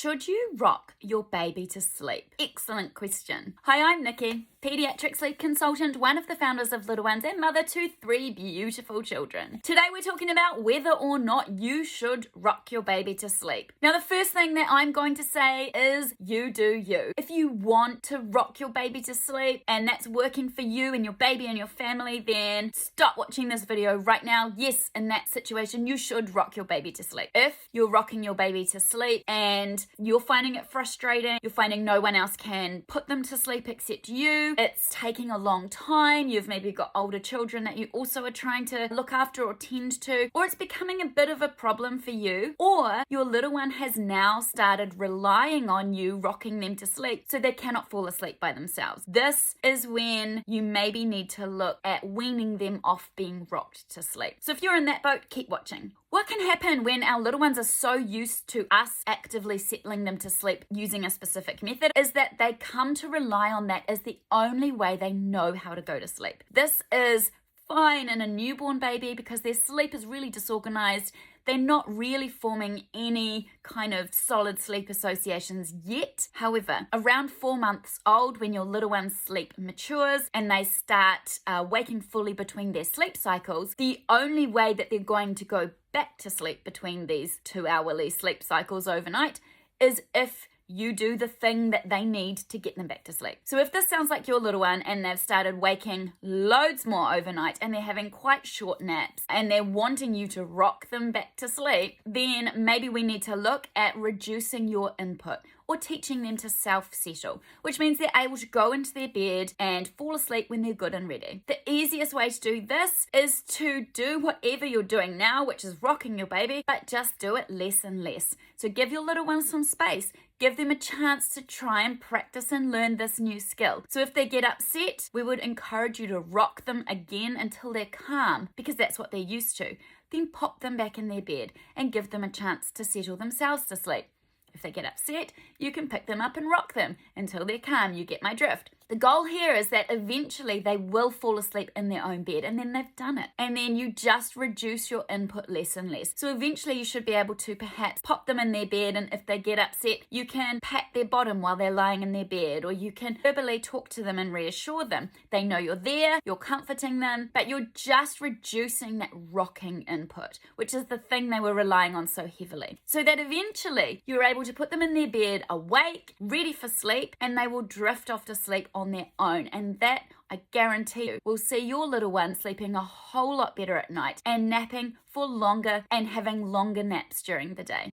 Should you rock your baby to sleep? Excellent question. Hi, I'm Nikki, pediatric sleep consultant, one of the founders of Little Ones and mother to 3 beautiful children. Today we're talking about whether or not you should rock your baby to sleep. Now, the first thing that I'm going to say is you do you. If you want to rock your baby to sleep and that's working for you and your baby and your family, then stop watching this video right now. Yes, in that situation, you should rock your baby to sleep. If you're rocking your baby to sleep and you're finding it frustrating, you're finding no one else can put them to sleep except you, it's taking a long time, you've maybe got older children that you also are trying to look after or tend to, or it's becoming a bit of a problem for you, or your little one has now started relying on you rocking them to sleep so they cannot fall asleep by themselves. This is when you maybe need to look at weaning them off being rocked to sleep. So if you're in that boat, keep watching. What can happen when our little ones are so used to us actively settling them to sleep using a specific method is that they come to rely on that as the only way they know how to go to sleep. This is fine in a newborn baby because their sleep is really disorganized. They're not really forming any kind of solid sleep associations yet. However, around 4 months old, when your little one's sleep matures and they start waking fully between their sleep cycles, the only way that they're going to go back to sleep between these 2-hourly sleep cycles overnight is if you do the thing that they need to get them back to sleep. So if this sounds like your little one and they've started waking loads more overnight and they're having quite short naps and they're wanting you to rock them back to sleep, then maybe we need to look at reducing your input or teaching them to self-settle, which means they're able to go into their bed and fall asleep when they're good and ready. The easiest way to do this is to do whatever you're doing now, which is rocking your baby, but just do it less and less. So give your little one some space. Give them a chance to try and practice and learn this new skill. So if they get upset, we would encourage you to rock them again until they're calm, because that's what they're used to. Then pop them back in their bed and give them a chance to settle themselves to sleep. If they get upset, you can pick them up and rock them until they're calm. You get my drift. The goal here is that eventually they will fall asleep in their own bed and then they've done it. And then you just reduce your input less and less. So eventually you should be able to perhaps pop them in their bed, and if they get upset, you can pat their bottom while they're lying in their bed, or you can verbally talk to them and reassure them. They know you're there, you're comforting them, but you're just reducing that rocking input, which is the thing they were relying on so heavily. So that eventually you're able to put them in their bed awake, ready for sleep, and they will drift off to sleep on their own. And that, I guarantee you, will see your little one sleeping a whole lot better at night and napping for longer and having longer naps during the day.